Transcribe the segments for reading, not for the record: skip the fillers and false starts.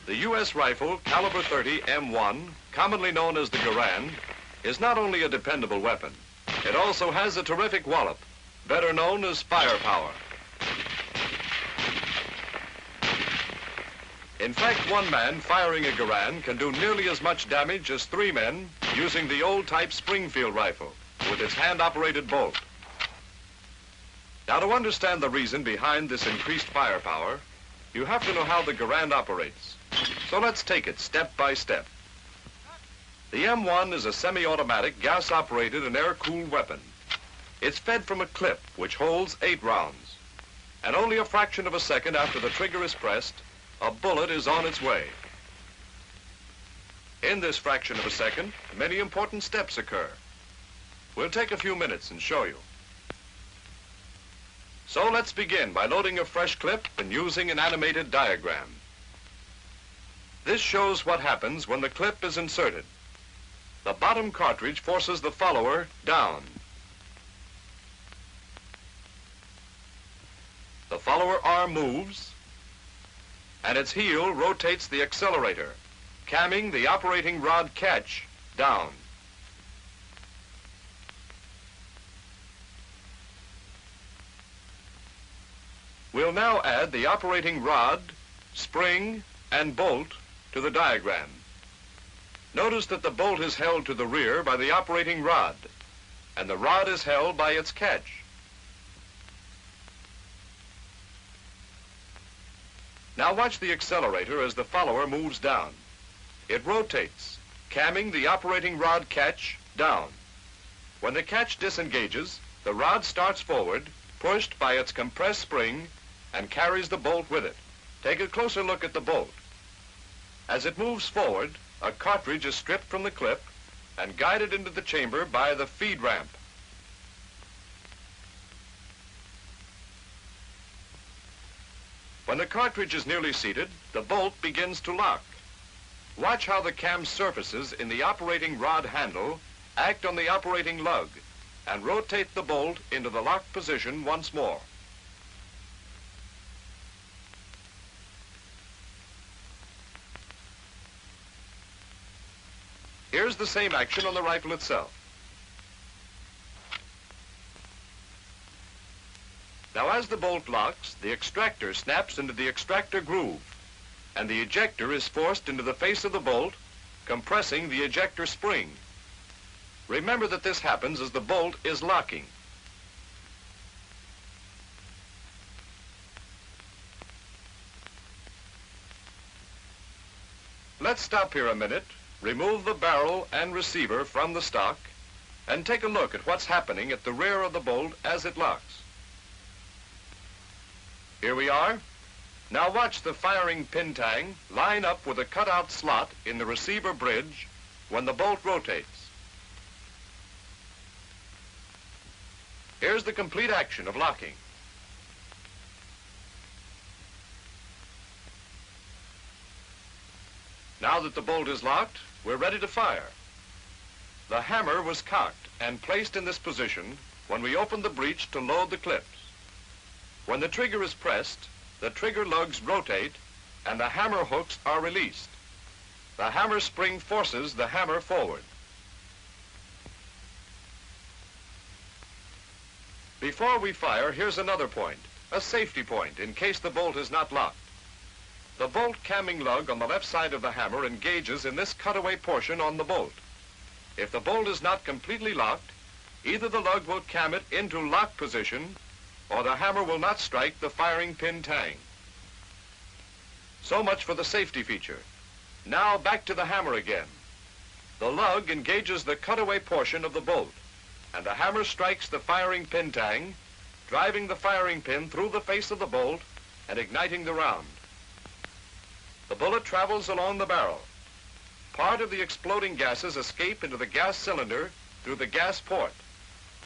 The U.S. rifle caliber .30 M1, commonly known as the Garand, is not only a dependable weapon, it also has a terrific wallop, better known as firepower. In fact, one man firing a Garand can do nearly as much damage as 3 men using the old-type Springfield rifle with its hand-operated bolt. Now, to understand the reason behind this increased firepower, you have to know how the Garand operates. So let's take it step by step. The M1 is a semi-automatic, gas-operated and air-cooled weapon. It's fed from a clip which holds 8 rounds. And only a fraction of a second after the trigger is pressed, a bullet is on its way. In this fraction of a second, many important steps occur. We'll take a few minutes and show you. So let's begin by loading a fresh clip and using an animated diagram. This shows what happens when the clip is inserted. The bottom cartridge forces the follower down. The follower arm moves, and its heel rotates the accelerator, camming the operating rod catch down. We'll now add the operating rod, spring, and bolt to the diagram. Notice that the bolt is held to the rear by the operating rod, and the rod is held by its catch. Now watch the accelerator as the follower moves down. It rotates, camming the operating rod catch down. When the catch disengages, the rod starts forward, pushed by its compressed spring, and carries the bolt with it. Take a closer look at the bolt. As it moves forward, a cartridge is stripped from the clip and guided into the chamber by the feed ramp. When the cartridge is nearly seated, the bolt begins to lock. Watch how the cam surfaces in the operating rod handle act on the operating lug and rotate the bolt into the locked position once more. Here's the same action on the rifle itself. Now, as the bolt locks, the extractor snaps into the extractor groove, and the ejector is forced into the face of the bolt, compressing the ejector spring. Remember that this happens as the bolt is locking. Let's stop here a minute, remove the barrel and receiver from the stock, and take a look at what's happening at the rear of the bolt as it locks. Here we are. Now watch the firing pin tang line up with a cutout slot in the receiver bridge when the bolt rotates. Here's the complete action of locking. Now that the bolt is locked, we're ready to fire. The hammer was cocked and placed in this position when we opened the breech to load the clips. When the trigger is pressed, the trigger lugs rotate and the hammer hooks are released. The hammer spring forces the hammer forward. Before we fire, here's another point, a safety point in case the bolt is not locked. The bolt camming lug on the left side of the hammer engages in this cutaway portion on the bolt. If the bolt is not completely locked, either the lug will cam it into lock position or the hammer will not strike the firing pin tang. So much for the safety feature. Now back to the hammer again. The lug engages the cutaway portion of the bolt, and the hammer strikes the firing pin tang, driving the firing pin through the face of the bolt and igniting the round. The bullet travels along the barrel. Part of the exploding gases escape into the gas cylinder through the gas port,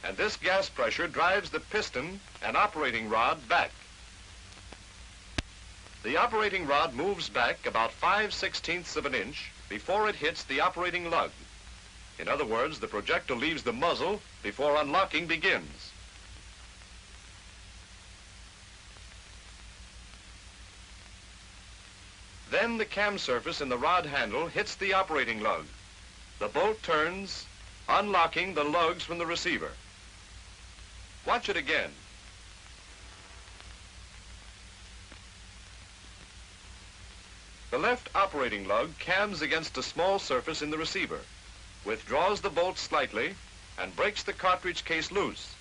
and this gas pressure drives the piston and operating rod back. The operating rod moves back about 5/16 of an inch before it hits the operating lug. In other words, the projectile leaves the muzzle before unlocking begins. Then the cam surface in the rod handle hits the operating lug. The bolt turns, unlocking the lugs from the receiver. Watch it again. The left operating lug cams against a small surface in the receiver, withdraws the bolt slightly, and breaks the cartridge case loose.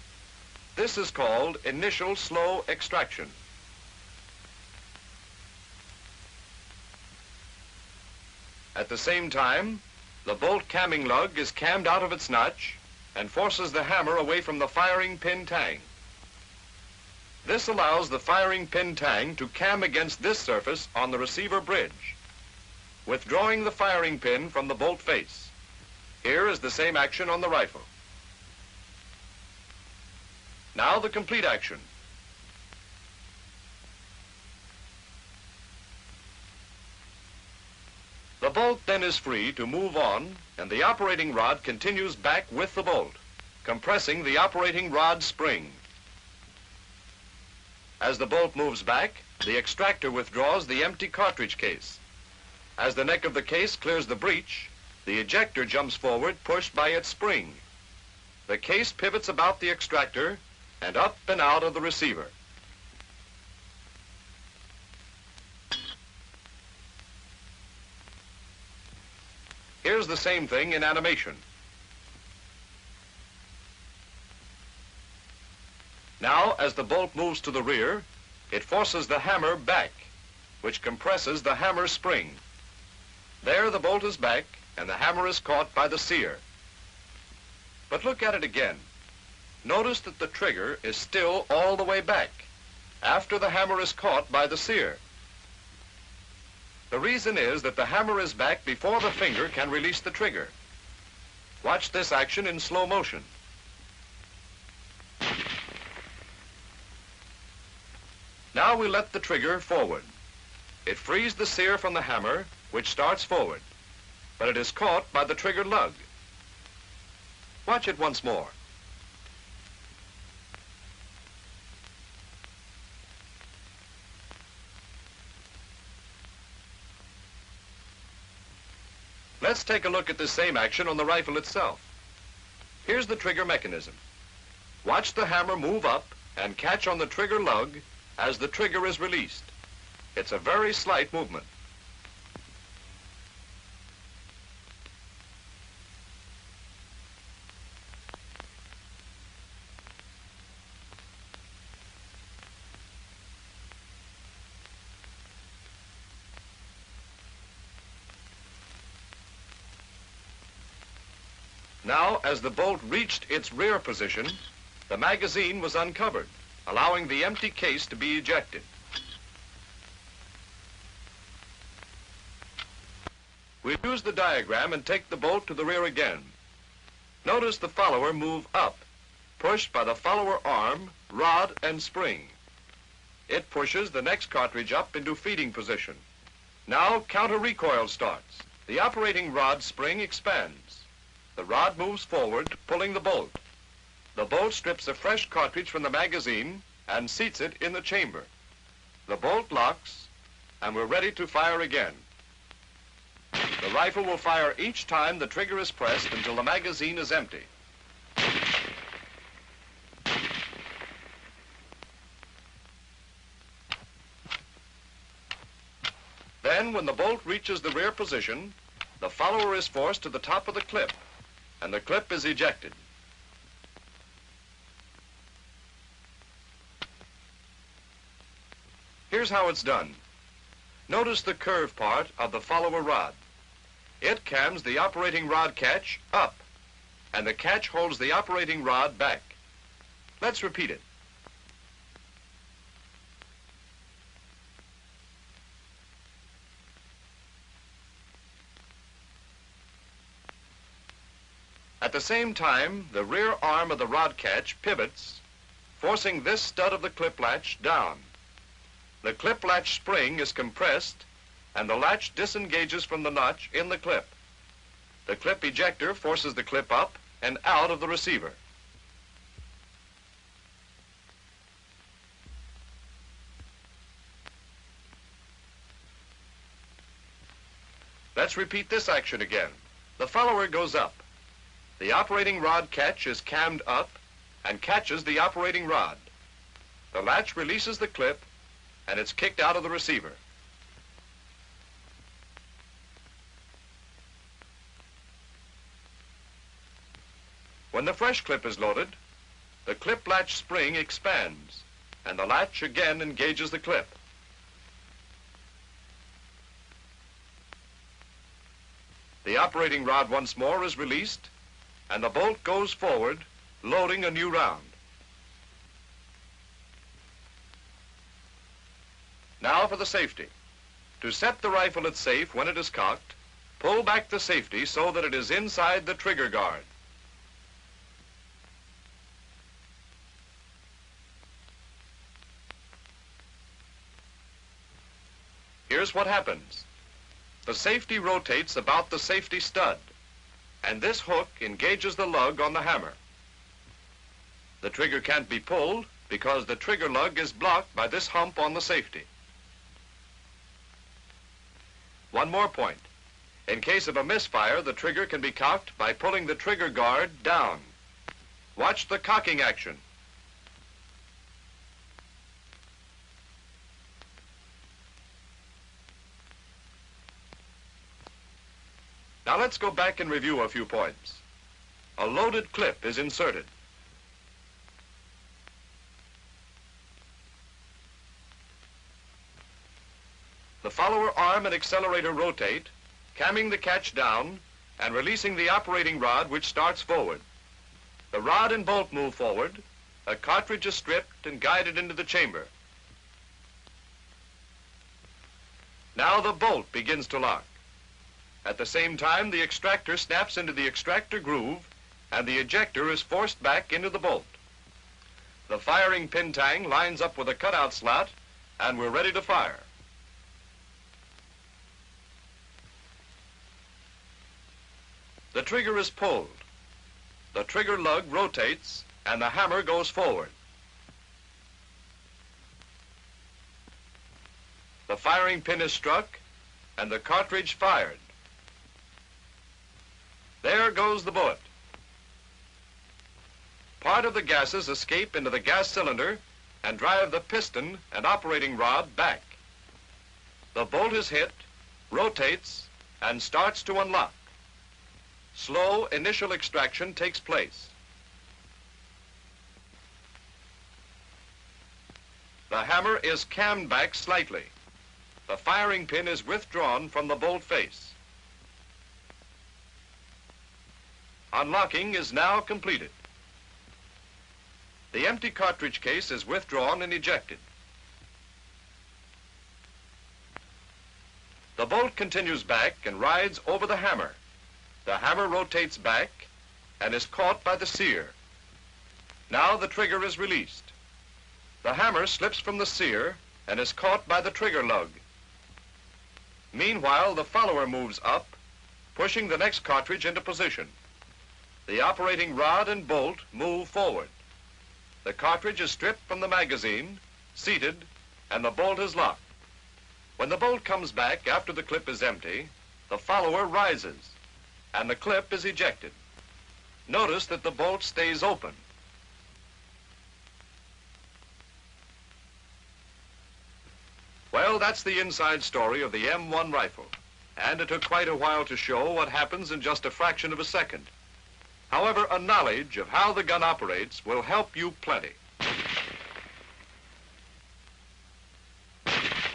This is called initial slow extraction. At the same time, the bolt camming lug is cammed out of its notch and forces the hammer away from the firing pin tang. This allows the firing pin tang to cam against this surface on the receiver bridge, withdrawing the firing pin from the bolt face. Here is the same action on the rifle. Now the complete action. The bolt then is free to move on, and the operating rod continues back with the bolt, compressing the operating rod spring. As the bolt moves back, the extractor withdraws the empty cartridge case. As the neck of the case clears the breech, the ejector jumps forward, pushed by its spring. The case pivots about the extractor and up and out of the receiver. Here's the same thing in animation. Now, as the bolt moves to the rear, it forces the hammer back, which compresses the hammer spring. There the bolt is back, and the hammer is caught by the sear. But look at it again. Notice that the trigger is still all the way back, after the hammer is caught by the sear. The reason is that the hammer is back before the finger can release the trigger. Watch this action in slow motion. Now we let the trigger forward. It frees the sear from the hammer, which starts forward, but it is caught by the trigger lug. Watch it once more. Let's take a look at this same action on the rifle itself. Here's the trigger mechanism. Watch the hammer move up and catch on the trigger lug as the trigger is released. It's a very slight movement. Now, as the bolt reached its rear position, the magazine was uncovered, allowing the empty case to be ejected. We'll use the diagram and take the bolt to the rear again. Notice the follower move up, pushed by the follower arm, rod, and spring. It pushes the next cartridge up into feeding position. Now counter recoil starts. The operating rod spring expands. The rod moves forward, pulling the bolt. The bolt strips a fresh cartridge from the magazine and seats it in the chamber. The bolt locks, and we're ready to fire again. The rifle will fire each time the trigger is pressed until the magazine is empty. Then, when the bolt reaches the rear position, the follower is forced to the top of the clip, and the clip is ejected. Here's how it's done. Notice the curve part of the follower rod. It cams the operating rod catch up, and the catch holds the operating rod back. Let's repeat it. At the same time, the rear arm of the rod catch pivots, forcing this stud of the clip latch down. The clip latch spring is compressed, and the latch disengages from the notch in the clip. The clip ejector forces the clip up and out of the receiver. Let's repeat this action again. The follower goes up. The operating rod catch is cammed up and catches the operating rod. The latch releases the clip and it's kicked out of the receiver. When the fresh clip is loaded, the clip latch spring expands and the latch again engages the clip. The operating rod once more is released and the bolt goes forward, loading a new round. Now for the safety. To set the rifle at safe when it is cocked, pull back the safety so that it is inside the trigger guard. Here's what happens. The safety rotates about the safety stud, and this hook engages the lug on the hammer. The trigger can't be pulled because the trigger lug is blocked by this hump on the safety. One more point. In case of a misfire, the trigger can be cocked by pulling the trigger guard down. Watch the cocking action. Now let's go back and review a few points. A loaded clip is inserted. The follower arm and accelerator rotate, camming the catch down and releasing the operating rod, which starts forward. The rod and bolt move forward. A cartridge is stripped and guided into the chamber. Now the bolt begins to lock. At the same time, the extractor snaps into the extractor groove and the ejector is forced back into the bolt. The firing pin tang lines up with a cutout slot and we're ready to fire. The trigger is pulled. The trigger lug rotates and the hammer goes forward. The firing pin is struck and the cartridge fired. There goes the bullet. Part of the gases escape into the gas cylinder and drive the piston and operating rod back. The bolt is hit, rotates, and starts to unlock. Slow initial extraction takes place. The hammer is cammed back slightly. The firing pin is withdrawn from the bolt face. Unlocking is now completed. The empty cartridge case is withdrawn and ejected. The bolt continues back and rides over the hammer. The hammer rotates back and is caught by the sear. Now the trigger is released. The hammer slips from the sear and is caught by the trigger lug. Meanwhile, the follower moves up, pushing the next cartridge into position. The operating rod and bolt move forward. The cartridge is stripped from the magazine, seated, and the bolt is locked. When the bolt comes back after the clip is empty, the follower rises, and the clip is ejected. Notice that the bolt stays open. Well, that's the inside story of the M1 rifle, and it took quite a while to show what happens in just a fraction of a second. However, a knowledge of how the gun operates will help you plenty.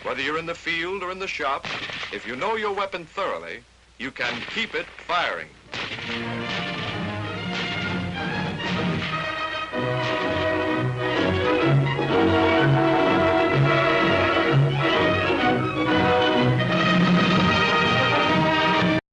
Whether you're in the field or in the shop, if you know your weapon thoroughly, you can keep it firing.